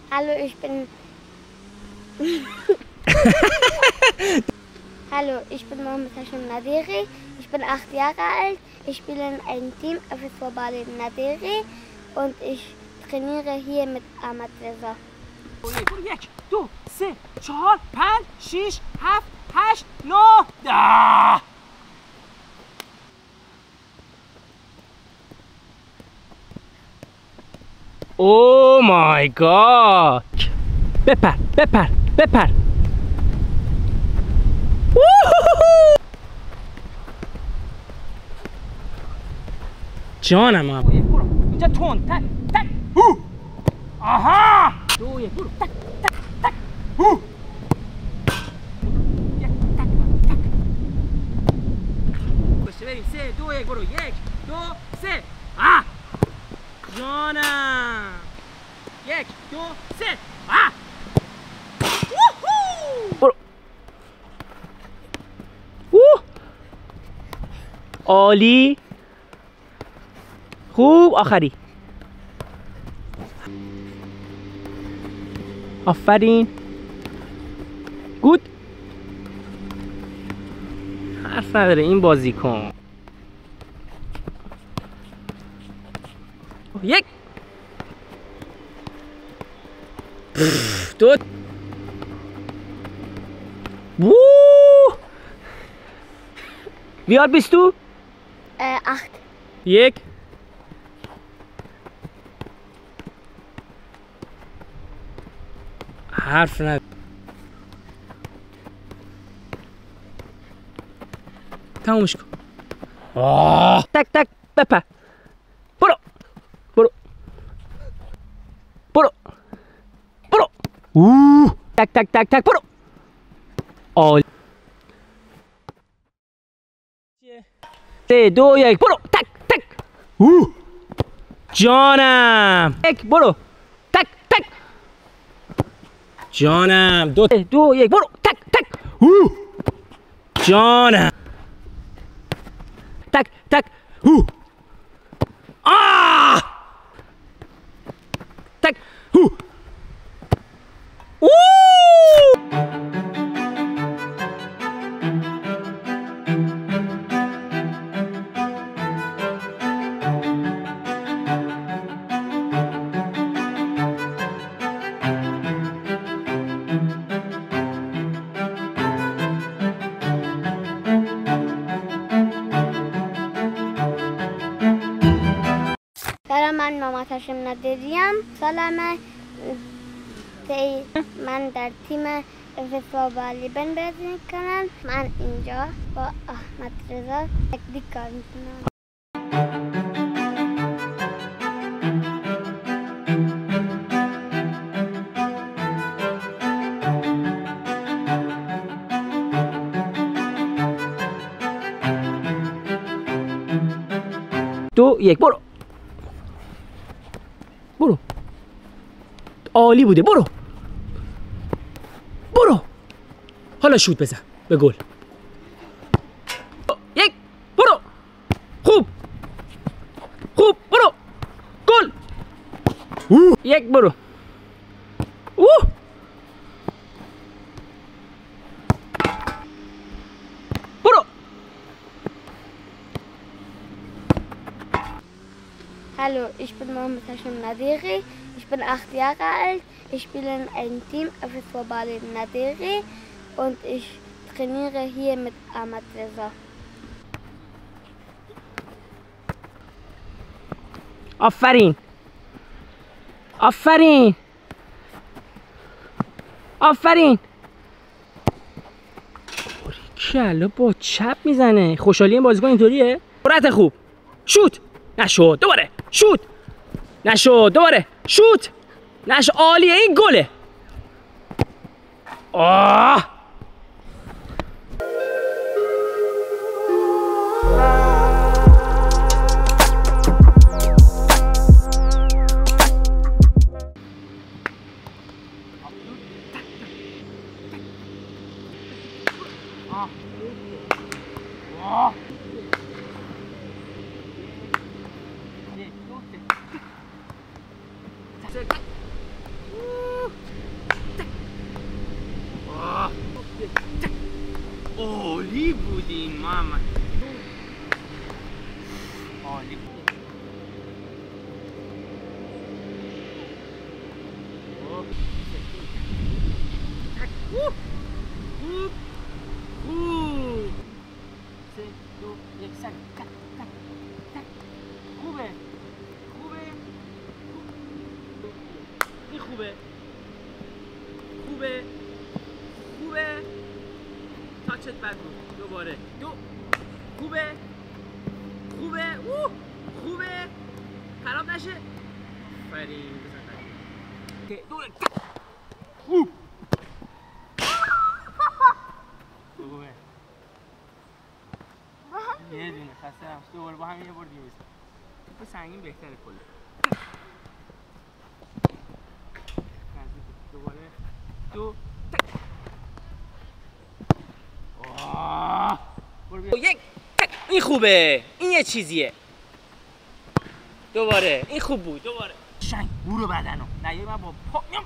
Hallo, ich bin Mohammed Hashim Naderi. Ich bin 8 Jahre alt. Ich spiele in einem Team FSV Bali Naderi und ich trainiere hier mit Ahmad Reza. 1 2 3 4 5 6 7 8 9 10. Oh my god! بپر بپر بپر. جانم هم. برو اینجا تون تک تک هو. آها 2 1 برو تک تک تک هو. یک تک تک. باشه بریم 3 2 1 برو 1 2 3 آ جانم 1 2 3 آ برو. عالی خوب آخری. آفرین گود. حرف نداره این بازیکن. 1 2 Wie alt bist du? 8. 1 حرف نداره. تمومش کن. تک تک بپر. برو برو برو برو. تک تک تک تک برو. عالی. 3 2 1 برو تک تک. جانم 1 برو تک تک. جانم 2 2 1 برو تک تک. جانم تک تک. تک. من محمد هاشم ندریم. سالمه. من در تیم FSV Bali بازی میکنم. من اینجا با احمد رضا تکنیک کار میکنم. دو یک برو برو. عالی بوده. برو برو. حالا شوت بزن به گل. 1 برو. خوب خوب برو. گل. 1 برو. برو. Hallo, ich bin Mohammed Hashim Naderi. Ich bin 8 Jahre alt. Ich spiele in einem Team FSV Bali Naderi und ich trainiere hier mit Ahmad Reza. آفرین آفرین آفرین. کلا با چپ میزنه. خوشحالی این بازیکن اینطوریه. سرعت خوب. شوت نشد. دوباره شوت نشد. دوباره شوت نشد. عالیه. این گله. آفرین محمد. عالی. خوب. 3 2 1 سر. خوبه. این خوبه. تاچت بد بود. دوباره. خوبه. خوبه. خراب نشه. آفرین. خوب. خوبه. یه دونه خسته نباش. دوباره با هم یه بار دیگه بزن. توپ سنگین بهتره کلا. دوباره. 2 1 این خوبه. این یه چیزیه. دوباره. این خوب بود. دوباره. شنگ برو بدنو. نه یه من با پا میام.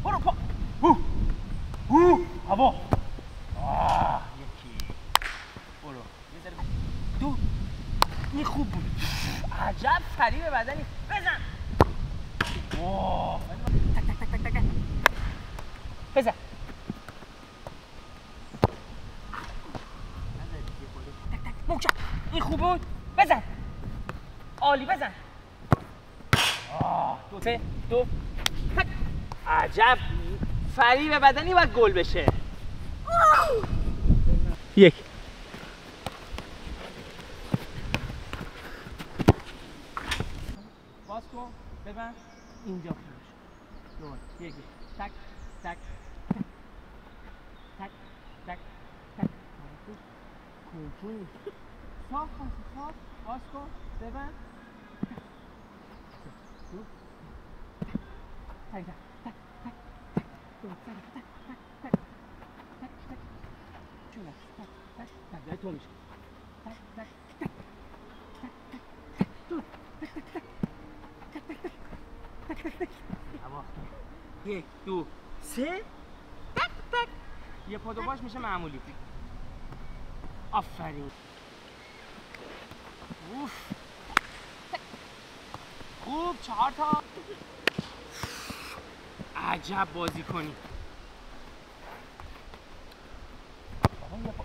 برو پا. هوا. یکی. برو. یه ذره. 2 این خوب بود. عجب فریب بدنی. بزن. تک. بزن. محکم. این خوب بود. بزن. عالی بزن. 2 عجب فریب بدنی باید گل بشه. 1 باز کن. ببند. اینجا خوبش. 1 تک. کنترل. صاف باز کن. ببند. تو میشه. 1 2 3 تک. یه پا باش میشه معمولی. آفرین. خوب 4 تا. عجب بازی کنی.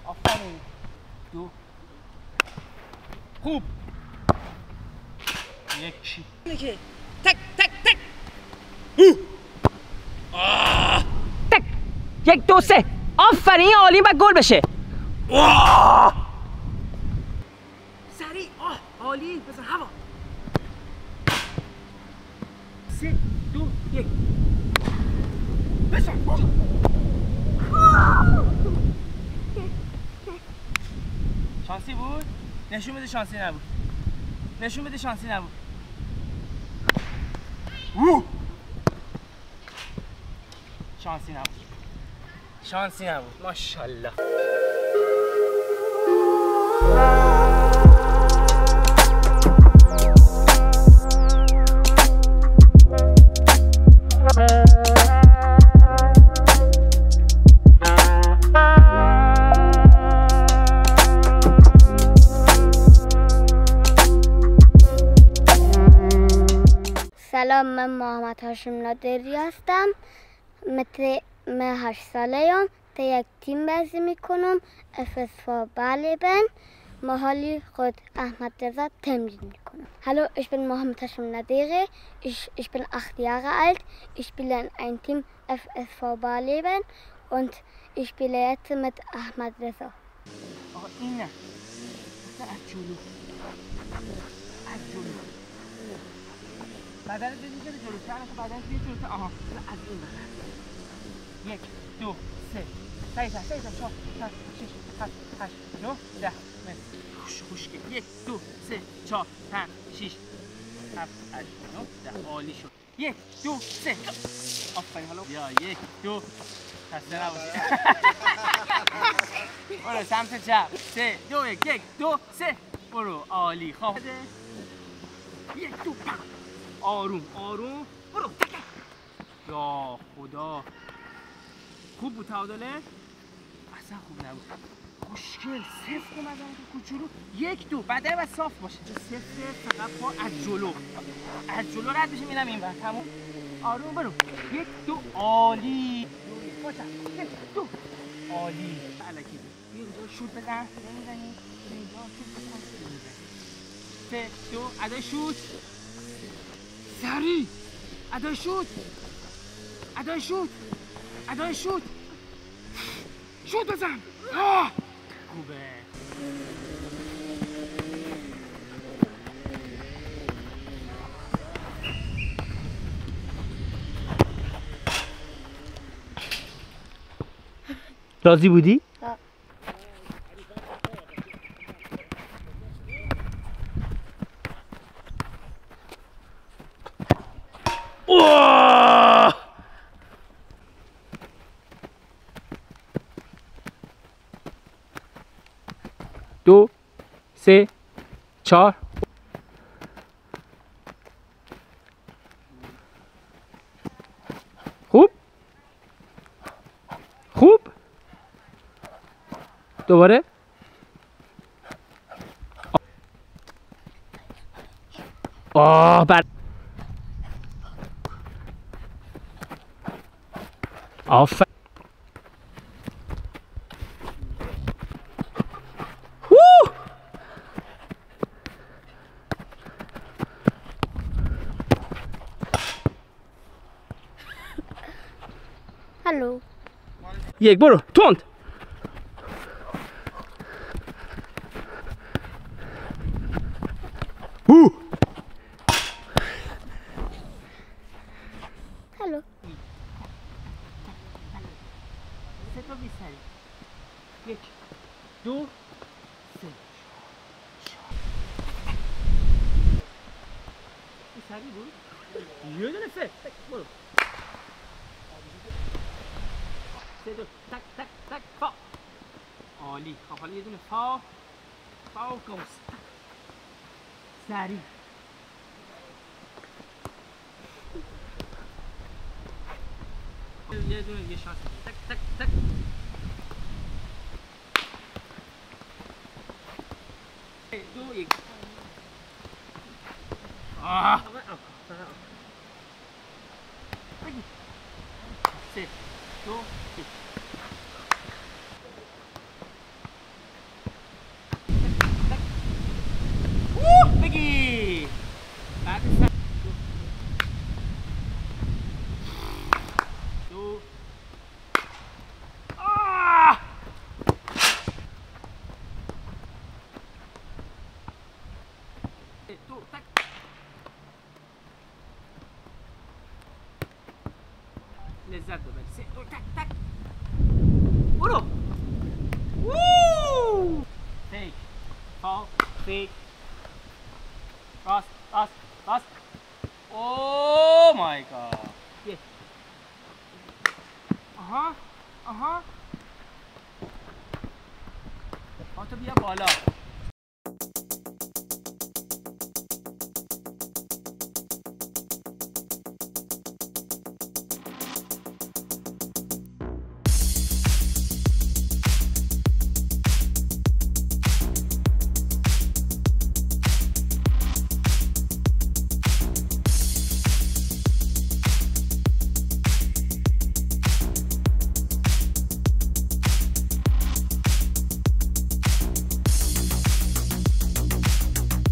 آفرین. 2 خوب. 1 تک. 1 2 3 آفرین. عالی باید گل بشه. سریع. عالی. بزن هوا. 3 2 1 بزن. شانسی بود؟ نشون بده شانسی نبود. شانسی نبود. ماشاءالله. سلام، من محمد هاشم نادری هستم. من 8 ساله ام. تا یک تیم بازی میکنم. FSV Baleben. Mahali خود Ahmad Reza Temrin میکنم. Hallo, ich bin Mohammed Hashim Naderi. Ich bin 8 Jahre alt. Ich spiele in einem Team FSV Baleben und ich spiele jetzt mit Ahmad Reza. اینه. بدن دیدی که جلوتر که بدن توی جلوتر. آها از این بدن. 1 2 3 4 5 6 7 8 9 10 خوشگل. 1 2 3 4 5 6 7 8 9 10 عالی شد. 1 2 3 آفرین. حالا بیا 1 2 خسته نباشی. برو سمت چپ. 3 2 1 2 3 برو. عالی. خوب 1 2 آروم برو. یا خدا. خوب بود تعادله؟ اصلا خوب نبود. خوشگل. صفر اومدن که کوچولو. 1 2 بدنه باید صاف باشه. صفر فقط پا از جلو. از جلو رد بشه میرم این ور. تموم. آروم برو. 1 2 عالی. باشم. 1 2 عالی. الکی. اینجا شوت بزن. نمیزنی. اینجا شوت بزن. 3 2 ادای شوت. سری. ادای شوت. ادای شوت. ادای شوت. شوت بزن. خوبه. راضی بودی؟ اوه! 2 3 4 خوب خوب دوباره بر آفر هلو 1 برو تند هلو 3 تا 20 1 2 3 سری بود یه دونه سه برو 3 2 تک تک تک فا عالی. خب حالا یه دونه فا و گوس سری یه دونه یه شانس تک تک تک 2 1 3 2 1 بگی بعد 2 تک لذت ببری 3 2 تک تک برو فیک فال فیک راست راست راست او مای گاد آها پاتو بیا بالا